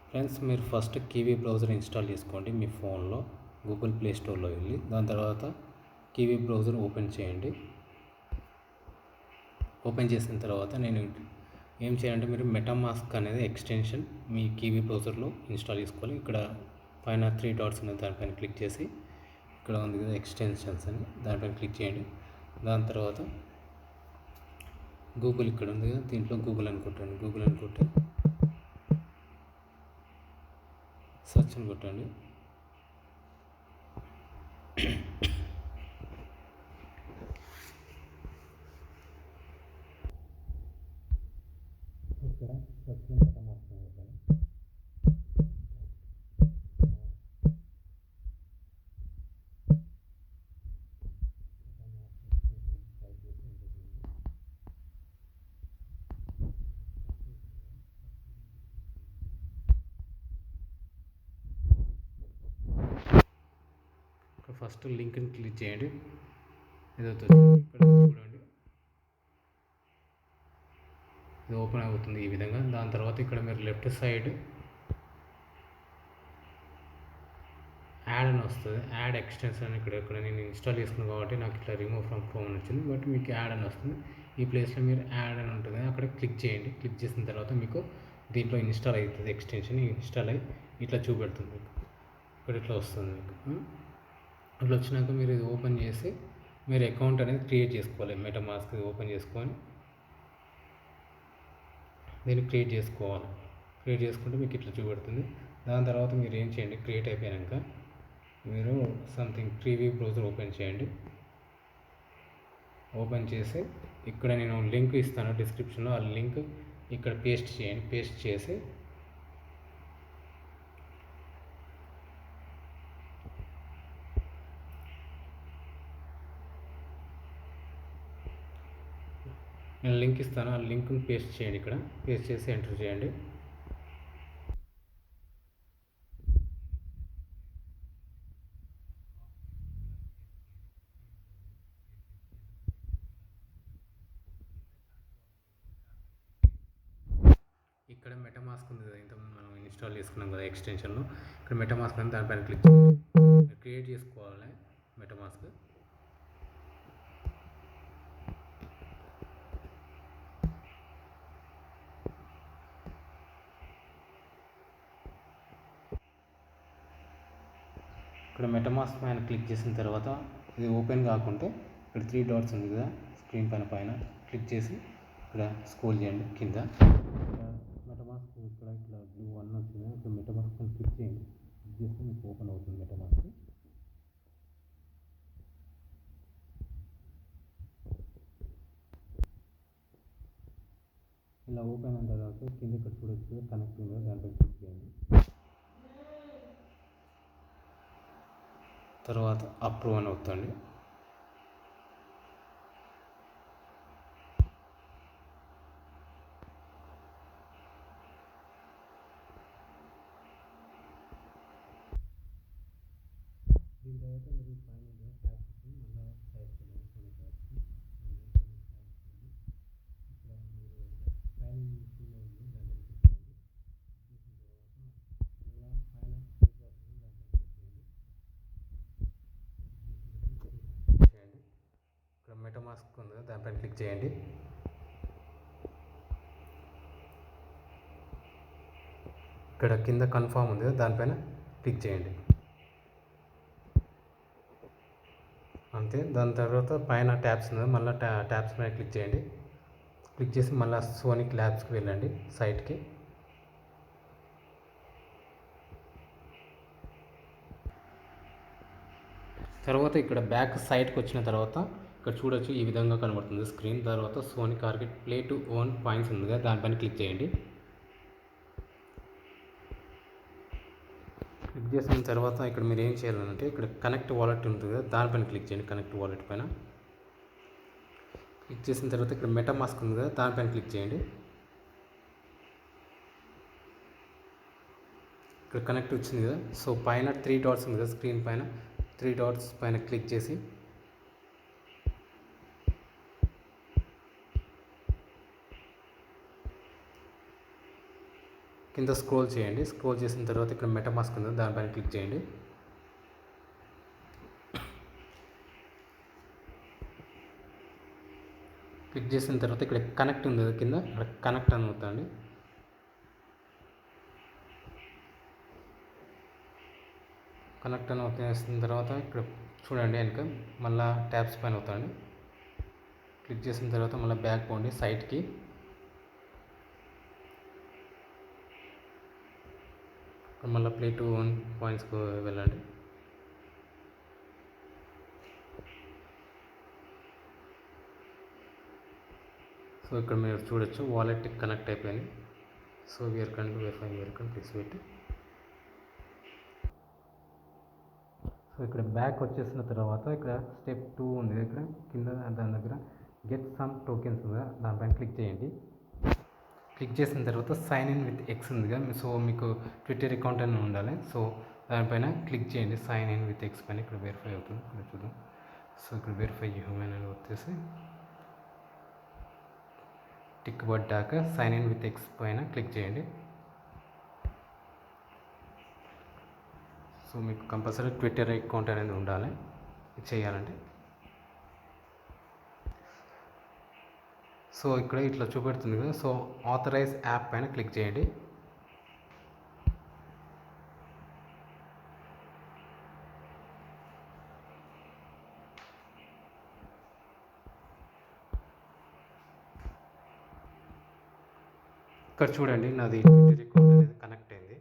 Friends, మీరు first kiwi browser install చేసుకోండి మీ ఫోన్లో. గూగుల్ ప్లే స్టోర్లో వెళ్ళి దాని తర్వాత కివీ బ్రౌజర్ ఓపెన్ చేయండి. ఓపెన్ చేసిన తర్వాత నేను ఏం చేయాలంటే, మీరు మెటామాస్క్ అనేది ఎక్స్టెన్షన్ మీ కివీ బ్రౌజర్లో ఇన్స్టాల్ చేసుకోవాలి. ఇక్కడ పైన 3 డాట్స్ ఉన్నాయి, దానిపైన క్లిక్ చేసి ఇక్కడ ఉంది కదా ఎక్స్టెన్షన్స్ అని, దానిపైన క్లిక్ చేయండి. దాని తర్వాత గూగుల్ ఇక్కడ ఉంది కదా, దీంట్లో గూగుల్ అని కొట్టండి. గూగుల్ అని కొట్టి సెర్చ్ అని కొట్టండి. ఇక్కడ సెర్చ్లో మెటామాస్క్ అని కొట్టండి. ఫస్ట్ లింక్ని క్లిక్ చేయండి. ఏదవుతుంది ఇక్కడ చూడండి, ఇది ఓపెన్ అవుతుంది ఈ విధంగా. దాని తర్వాత ఇక్కడ మీరు లెఫ్ట్ సైడ్ యాడ్ అని వస్తుంది. యాడ్ ఎక్స్టెన్షన్ ఇక్కడ నేను ఇన్స్టాల్ చేసుకున్నాను కాబట్టి నాకు ఇట్లా రిమూవ్ ఫ్రమ్ క్రోమ్ వచ్చింది, బట్ మీకు యాడ్ అని వస్తుంది. ఈ ప్లేస్లో మీరు యాడ్ అని ఉంటుంది, అక్కడ క్లిక్ చేయండి. క్లిక్ చేసిన తర్వాత మీకు దీంట్లో ఇన్స్టాల్ అవుతుంది. ఎక్స్టెన్షన్ ఇన్స్టాల్ అయ్యి ఇట్లా చూపెడుతుంది మీకు. ఇక్కడ ఇట్లా వస్తుంది మీకు. అట్లా వచ్చినాక మీరు ఇది ఓపెన్ చేసి మీరు అకౌంట్ అనేది క్రియేట్ చేసుకోవాలి. మెటామాస్క్ ఓపెన్ చేసుకొని దీన్ని క్రియేట్ చేసుకోవాలి. క్రియేట్ చేసుకుంటే మీకు ఇట్లా చూపెడుతుంది. దాని తర్వాత మీరు ఏం చేయండి, క్రియేట్ అయిపోయాక మీరు సంథింగ్ కివీ బ్రౌజర్ ఓపెన్ చేయండి. ఓపెన్ చేసి ఇక్కడ నేను లింక్ ఇస్తాను డిస్క్రిప్షన్లో, ఆ లింక్ ఇక్కడ పేస్ట్ చేయండి. పేస్ట్ చేసి నేను లింక్ ఇస్తాను, ఆ లింక్ని పేస్ట్ చేయండి. ఇక్కడ పేస్ట్ చేసి ఎంటర్ చేయండి. ఇక్కడ మెటామాస్క్ ఉంది కదా, ఇంత మనం ఇన్స్టాల్ చేసుకున్నాం కదా ఎక్స్టెన్షన్లో. ఇక్కడ మెటామాస్క్ అని దానిపైన క్లిక్ చేయండి. క్రియేట్ చేసుకోవాలి మెటామాస్క్. ఇక్కడ మెటామాస్క్ పైన క్లిక్ చేసిన తర్వాత ఇది ఓపెన్ కాకుంటే ఇక్కడ 3 డాట్స్ ఉంది కదా స్క్రీన్ పైన క్లిక్ చేసి ఇక్కడ స్క్రోల్ చేయండి కింద. మెటామాస్క్ ఇక్కడ ఇట్లా బ్లూ 1 వచ్చింది, ఇక్కడ మెటామాస్క్ పైన క్లిక్ చేయండి. క్లిక్ చేస్తే మీకు ఓపెన్ అవుతుంది మెటామాస్క్. ఇలా ఓపెన్ అయిన తర్వాత కింద ఇక్కడ చూడొచ్చు కనెక్ట్ ఉంది, దాంట్లో క్లిక్ చేయండి. తర్వాత అప్రూవ్ అని అవుతుంది. దీని తర్వాత మీరు ఫైనల్గా ట్యాప్స్ మళ్ళీ టైప్ చేయాలి. కొన్ని ట్యాప్స్ ఇక్కడ మీరు ఫైల్ మిషన్లో ఉంది, దాన్ని క్లిక్ చేయండి. చేసిన తర్వాత మళ్ళీ ఫైనల్ క్లిక్ వస్తుంది, దాన్ని క్లిక్ చేయండి. ఇక్కడ మెటామాస్క్ ఉంది, దానిపైన క్లిక్ చేయండి. ఇక్కడ కింద కన్ఫర్మ్ ఉంది, దానిపైన క్లిక్ చేయండి. అంతే. దాని తర్వాత పైన ట్యాబ్స్ ఉంది, మళ్ళీ ట్యాబ్స్ పైన క్లిక్ చేయండి. క్లిక్ చేసి మళ్ళీ సోనిక్ ల్యాబ్స్కి వెళ్ళండి సైట్కి. తర్వాత ఇక్కడ బ్యాక్ సైట్కి వచ్చిన తర్వాత ఇక్కడ చూడొచ్చు ఈ విధంగా కనబడుతుంది స్క్రీన్. తర్వాత sonic orchid play to own points ఉంది కదా, దానిపైన క్లిక్ చేయండి. క్లిక్ చేసిన తర్వాత ఇక్కడ మీరు ఏం చేయాలంటే, ఇక్కడ కనెక్ట్ వాలెట్ ఉంటుంది కదా, దానిపైన క్లిక్ చేయండి. కనెక్ట్ వాలెట్ పైన క్లిక్ చేసిన తర్వాత ఇక్కడ మెటామాస్క్ ఉంది కదా, దానిపైన క్లిక్ చేయండి. ఇక్కడ కనెక్ట్ వచ్చింది కదా, సో పైన 3 డాట్స్ ఉంది కదా స్క్రీన్ పైన, 3 డాట్స్ పైన క్లిక్ చేసి కింద స్క్రోల్ చేయండి. స్క్రోల్ చేసిన తర్వాత ఇక్కడ మెటామాస్క్ ఉంది, దానిపైన క్లిక్ చేయండి. క్లిక్ చేసిన తర్వాత ఇక్కడ కనెక్ట్ ఉంది కింద, ఇక్కడ కనెక్ట్ అని అవుతుంది. కనెక్ట్ అని చేసిన తర్వాత ఇక్కడ చూడండి వెనక మళ్ళీ ట్యాబ్స్ పైన అవుతాయండి. క్లిక్ చేసిన తర్వాత మళ్ళీ బ్యాక్ పోండి సైట్కి. మళ్ళీ ప్లే టు 1 పాయింట్స్కి వెళ్ళండి. సో ఇక్కడ మీరు చూడొచ్చు వాలెట్ కనెక్ట్ అయిపోయింది. So we are can verify your account, please wait. So ఇక్కడ బ్యాక్ వచ్చేసిన తర్వాత ఇక్కడ స్టెప్ 2 ఉంది, ఇక్కడ కింద దాని దగ్గర గెట్ సమ్ టోకెన్స్ ఉంది, దానిపైన క్లిక్ చేయండి. క్లిక్ చేసిన తర్వాత సైన్ ఇన్ విత్ ఎక్స్ ఉందిగా, సో మీకు ట్విట్టర్ అకౌంట్ అని ఉండాలి. సో దానిపైన క్లిక్ చేయండి, సైన్ ఇన్ విత్ ఎక్స్ పైన. ఇక్కడ వెరిఫై అవుతుంది, ఇక్కడ చూద్దాం. సో ఇక్కడ వెరిఫై హ్యూమన్ అని వచ్చేసి టిక్ పడ్డాక సైన్ ఇన్ విత్ ఎక్స్ పైన క్లిక్ చేయండి. సో మీకు కంపల్సరీ ట్విట్టర్ అకౌంట్ అనేది ఉండాలి ఇది చేయాలంటే. సో ఇక్కడ ఇట్లా చూపెడుతుంది కదా, సో ఆథరైజ్ యాప్ పైన క్లిక్ చేయండి. ఇక్కడ చూడండి నాది ట్విట్టర్ అకౌంట్ అనేది కనెక్ట్ అయింది.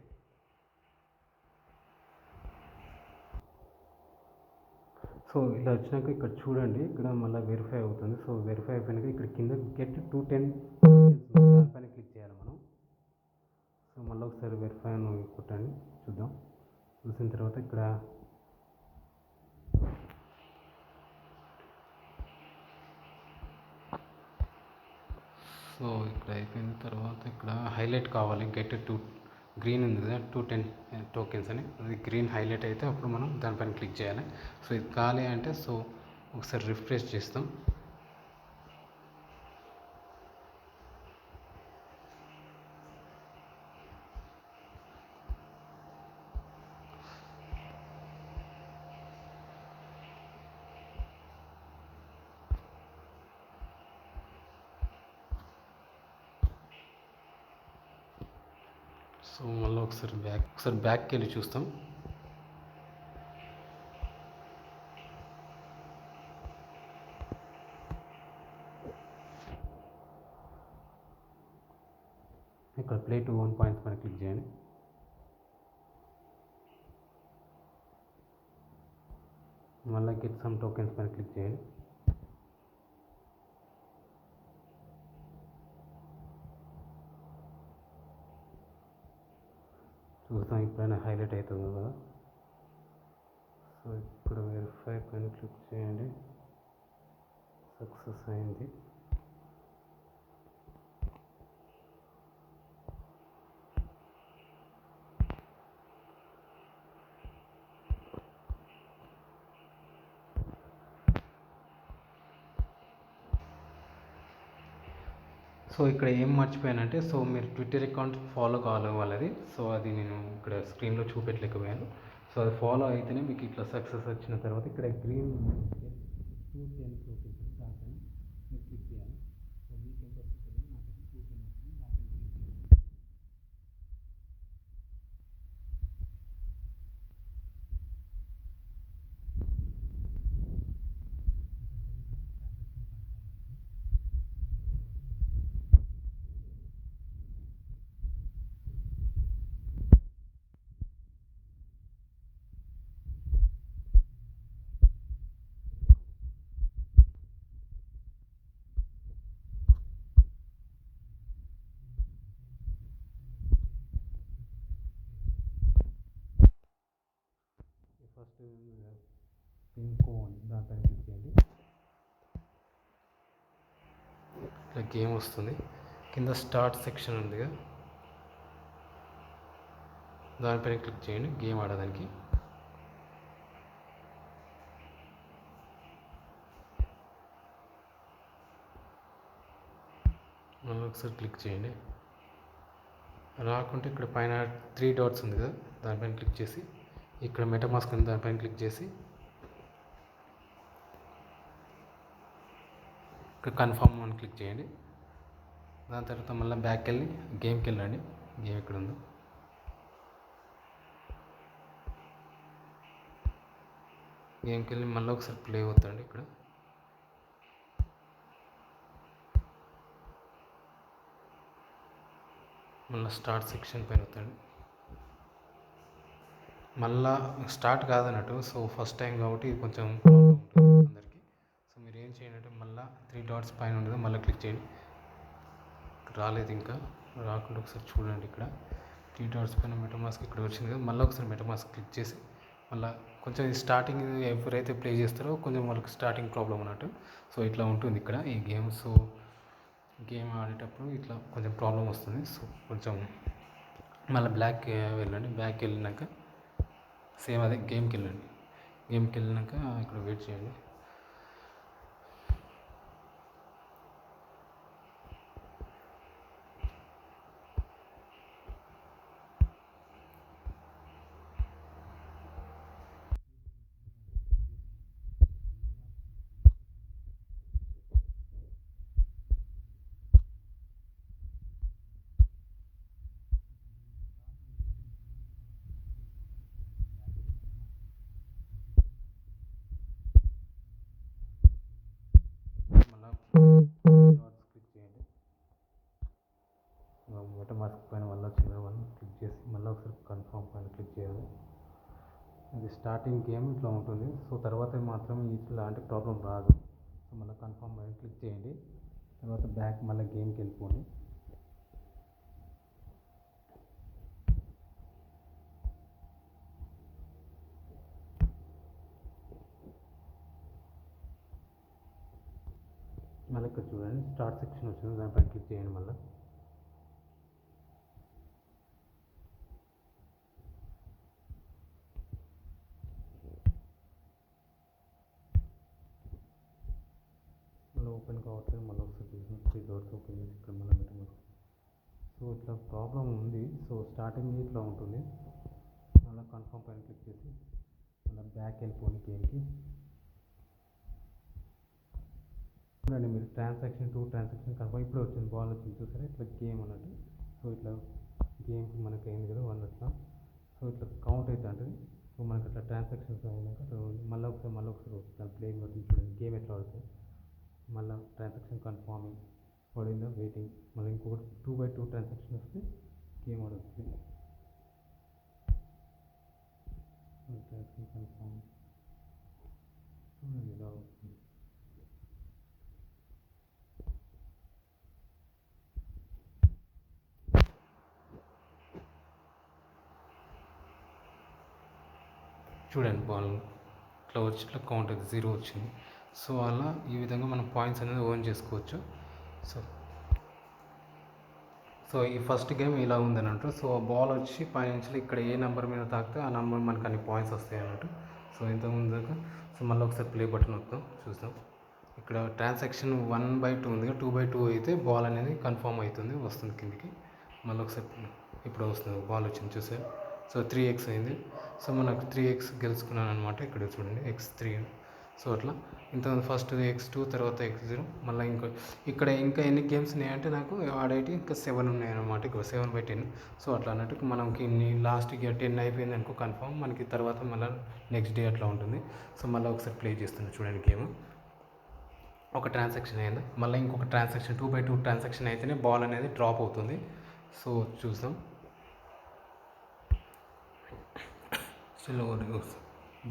సో ఇలా వచ్చినాక ఇక్కడ చూడండి, ఇక్కడ మళ్ళీ వెరిఫై అవుతుంది. సో వెరిఫై అయిపోయినాక ఇక్కడ కింద గెట్ 210 దానిపైన క్లిక్ చేయాలి మనం. సో మళ్ళీ ఒకసారి వెరిఫై అని కొట్టండి, చూద్దాం. చూసిన తర్వాత ఇక్కడ సో ఇక్కడ అయిపోయిన తర్వాత ఇక్కడ హైలైట్ కావాలి, గెట్ 2 గ్రీన్ ఉంది కదా 210 టోకెన్స్ అని, అది గ్రీన్ హైలైట్ అయితే అప్పుడు మనం దానిపైన క్లిక్ చేయాలి. సో ఇది కాలే అంటే సో ఒకసారి రిఫ్రెష్ చేస్తాం. సో మళ్ళీ ఒకసారి బ్యాక్కి వెళ్ళి చూస్తాం. ఇక్కడ ప్లే టు 1 పాయింట్స్ పైన క్లిక్ చేయండి. మళ్ళీ గెట్ సమ్ టోకెన్స్ పైన క్లిక్ చేయండి. చూస్తాం ఇప్పుడైనా హైలైట్ అవుతుంది కదా. సో ఇప్పుడు వెరిఫై పైన క్లిక్ చేయండి, సక్సెస్ అయింది. సో ఇక్కడ ఏం మర్చిపోయానంటే, సో మీరు ట్విట్టర్ అకౌంట్ ఫాలో కావాలి వాళ్ళది. సో అది నేను ఇక్కడ స్క్రీన్లో చూపెట్టలేకపోయాను. సో అది ఫాలో అయితేనే మీకు ఇట్లా సక్సెస్ వచ్చిన తర్వాత ఇక్కడ గ్రీన్ 210 టోకెన్స్ దానిపైన మీరు క్లిక్ చేయాలి. సో మీకు ఎంత వస్తుంది, నాకు 210 వస్తుంది, దానిపైన క్లిక్ చేయాలి. ఫస్ట్ ఇంకో దానిపైన క్లిక్ చేయండి. ఇట్లా గేమ్ వస్తుంది, కింద స్టార్ట్ సెక్షన్ ఉంది కదా, దానిపైన క్లిక్ చేయండి గేమ్ ఆడడానికి. మళ్ళీ ఒకసారి క్లిక్ చేయండి. రాకుంటే ఇక్కడ పైన 3 డాట్స్ ఉంది కదా, దానిపైన క్లిక్ చేసి ఇక్కడ మెటామాస్క్ ఉంది దానిపైన క్లిక్ చేసి ఇక్కడ కన్ఫర్మ్ అని క్లిక్ చేయండి. దాని తర్వాత మళ్ళీ బ్యాక్ వెళ్ళి గేమ్కి వెళ్ళండి. గేమ్ ఎక్కడ ఉందో గేమ్కి వెళ్ళి మళ్ళీ ఒకసారి ప్లే అవుతాండి. ఇక్కడ మళ్ళీ స్టార్ట్ సెక్షన్ పైన అవుతాడు. మళ్ళా స్టార్ట్ కాదన్నట్టు. సో ఫస్ట్ టైం కాబట్టి ఇది కొంచెం ప్రాబ్లం ఉంటుంది అందరికీ. సో మీరు ఏం చేయండి అంటే మళ్ళీ 3 డాట్స్ పైన ఉండదు, మళ్ళీ క్లిక్ చేయండి. రాలేదు, ఇంకా రాకుండా ఒకసారి చూడండి. ఇక్కడ 3 డాట్స్ పైన మెటామాస్క్ ఇక్కడ వచ్చింది కదా, మళ్ళీ ఒకసారి మెటామాస్క్ క్లిక్ చేసి మళ్ళీ కొంచెం స్టార్టింగ్ ఎవరైతే ప్లే చేస్తారో కొంచెం వాళ్ళకి స్టార్టింగ్ ప్రాబ్లం అన్నట్టు. సో ఇట్లా ఉంటుంది ఇక్కడ ఈ గేమ్. సో గేమ్ ఆడేటప్పుడు ఇట్లా కొంచెం ప్రాబ్లం వస్తుంది. సో కొంచెం మళ్ళీ బ్యాక్ వెళ్ళండి. బ్యాక్ వెళ్ళినాక సేమ్ అదే గేమ్కి వెళ్ళండి. గేమ్కి వెళ్ళినాక ఇక్కడ వెయిట్ చేయండి. డాట్స్ క్లిక్ చేయండి. మెటామాస్క్ పైన మళ్ళీ వచ్చిన వన్ క్లిక్ చేసి మళ్ళీ ఒకసారి కన్ఫర్మ్ పైన క్లిక్ చేయాలి. ఇది స్టార్టింగ్ గేమ్ ఇట్లా ఉంటుంది. సో తర్వాత మాత్రం ఇట్లాంటి ప్రాబ్లం రాదు. సో మళ్ళీ కన్ఫర్మ్ పైన క్లిక్ చేయండి. తర్వాత బ్యాక్ మళ్ళీ గేమ్కి వెళ్ళిపోండి. మళ్ళీ ఇక్కడ చూడండి స్టార్ట్ సెక్షన్ వచ్చింది, దానిపైన క్లిక్ చేయండి. మళ్ళీ ఓపెన్ కావట్లేదు. మళ్ళీ ఒకసారి చూసిన 3 డాట్స్ ఓపెన్ చేసి ఇక్కడ మళ్ళీ మెటామాస్క్. సో ఇట్లా ప్రాబ్లం ఉంది. సో స్టార్టింగ్ ఇట్లా ఉంటుంది. మళ్ళీ కన్ఫర్మ్ పైన క్లిక్ చేసి మళ్ళీ బ్యాక్ వెళ్ళిపోండి గేమ్కి. చూడండి మీరు ట్రాన్సాక్షన్ 2 ట్రాన్సాక్షన్ కన్ఫర్మ్ ఇప్పుడే వచ్చింది, బాల్ వచ్చింది చూసారా, ఇట్లా గేమ్ అన్నట్టు. సో ఇట్లా గేమ్కి మనకి అయింది కదా 1 అట్లా. సో ఇట్లా కౌంట్ అవుతా ఉంటుంది. సో మనకి అట్లా ట్రాన్సాక్షన్స్ అయినాక మళ్ళీ ఒకసారి వస్తుంది ప్లేయింగ్ బట్టి చూడండి గేమ్ ఎట్లా ఆడుతుంది. మళ్ళీ ట్రాన్సాక్షన్ కన్ఫర్మింగ్ పడిందా వెయిటింగ్. మళ్ళీ ఇంకొకటి 2/2 ట్రాన్సాక్షన్ వస్తే గేమ్ ఆడుతుంది. ట్రాన్సాక్షన్ కన్ఫర్మ్ చూడండి ఇలా వస్తుంది. చూడండి బాల్ ఇట్లా వచ్చి ఇట్లా కౌంట్ అవుతుంది, 0 వచ్చింది. సో అలా ఈ విధంగా మనం పాయింట్స్ అనేది ఓన్ చేసుకోవచ్చు. సో ఈ ఫస్ట్ గేమ్ ఇలా ఉంది అన్నట్టు. సో బాల్ వచ్చి పైనుంచి ఇక్కడ ఏ నెంబర్ మీద తాకితే ఆ నెంబర్ మనకు అన్ని పాయింట్స్ వస్తాయి అన్నట్టు. సో ఇంతకుముందు దాకా. సో మళ్ళీ ఒకసారి ప్లే బటన్ వస్తాం చూస్తాం. ఇక్కడ ట్రాన్సాక్షన్ 1/2 ఉంది, 2/2 అయితే బాల్ అనేది కన్ఫర్మ్ అవుతుంది, వస్తుంది కిందికి. మళ్ళీ ఒకసారి ఇప్పుడు వస్తుంది, బాల్ వచ్చింది చూసారు. సో 3x అయింది. సో మనకు 3x గెలుచుకున్నాను అనమాట. ఇక్కడ చూడండి x3. సో అట్లా ఇంతకుముందు ఫస్ట్ x2 తర్వాత x0 మళ్ళీ ఇక్కడ ఇంకా ఎన్ని గేమ్స్ ఉన్నాయంటే నాకు ఆడేటి ఇంకా 7 ఉన్నాయన్నమాట. ఇక్కడ 7/10. సో అట్లా అన్నట్టు మనకి లాస్ట్ ఇయర్ 10 అయిపోయింది అనుకో కన్ఫర్మ్. మనకి తర్వాత మళ్ళీ నెక్స్ట్ డే అట్లా ఉంటుంది. సో మళ్ళీ ఒకసారి ప్లే చేస్తున్నాను చూడండి గేమ్. ఒక ట్రాన్సాక్షన్ అయింది, మళ్ళీ ఇంకొక ట్రాన్సాక్షన్ 2/2 ట్రాన్సాక్షన్ అయితేనే బాల్ అనేది డ్రాప్ అవుతుంది. సో చూసాం స్టిల్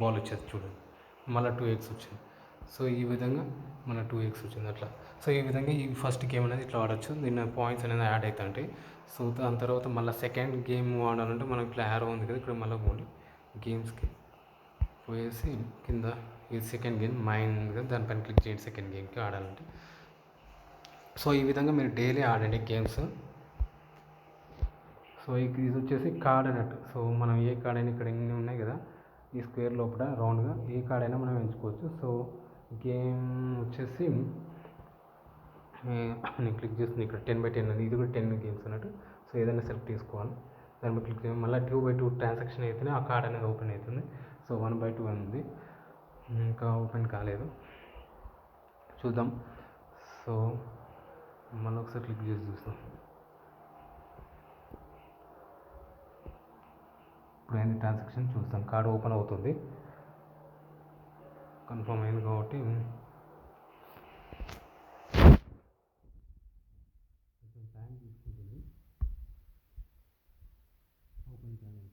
బాల్ వచ్చేది చూడండి. మళ్ళీ 2x వచ్చింది. సో ఈ విధంగా మన 2x వచ్చింది అట్లా. సో ఈ విధంగా ఈ ఫస్ట్ గేమ్ అనేది ఇట్లా ఆడచ్చు. దీని పాయింట్స్ అనేది యాడ్ అవుతాయి. సో దాని తర్వాత మళ్ళీ సెకండ్ గేమ్ ఆడాలంటే మనకి ఇట్లా యారో ఉంది కదా, ఇక్కడ మళ్ళీ పోండి గేమ్స్కి పోయేసి కింద ఇది సెకండ్ గేమ్ మైండ్ కదా, దానిపైన క్లిక్ చేయండి సెకండ్ గేమ్కి ఆడాలంటే. సో ఈ విధంగా మీరు డైలీ ఆడండి గేమ్స్. సో ఇది వచ్చేసి కార్డ్ అన్నట్టు. సో మనం ఏ కార్డ్ అయినా ఇక్కడ ఇన్ని ఉన్నాయి కదా, ఈ స్క్వేర్ లోపల రౌండ్గా ఏ కార్డ్ అయినా మనం ఎంచుకోవచ్చు. సో గేమ్ వచ్చేసి నేను క్లిక్ చేస్తుంది ఇక్కడ 10/10 ఉంది. ఇది కూడా 10 గేమ్స్ అన్నట్టు. సో ఏదైనా సెలెక్ట్ చేసుకోవాలి. దాని మీద క్లిక్ చేయాలి. మళ్ళీ 2/2 ట్రాన్సాక్షన్ అయితేనే ఆ కార్డ్ అనేది ఓపెన్ అవుతుంది. సో 1/2 ఉంది, ఇంకా ఓపెన్ కాలేదు. చూద్దాం. సో మళ్ళీ ఒకసారి క్లిక్ చేసి చూస్తాం. ఇప్పుడు అయింది ట్రాన్సాక్షన్, చూస్తాం. కార్డ్ ఓపెన్ అవుతుంది, కన్ఫర్మ్ అయింది కాబట్టి కొంచెం టైం తీసుకుంటుంది ఓపెన్ చేయడానికి.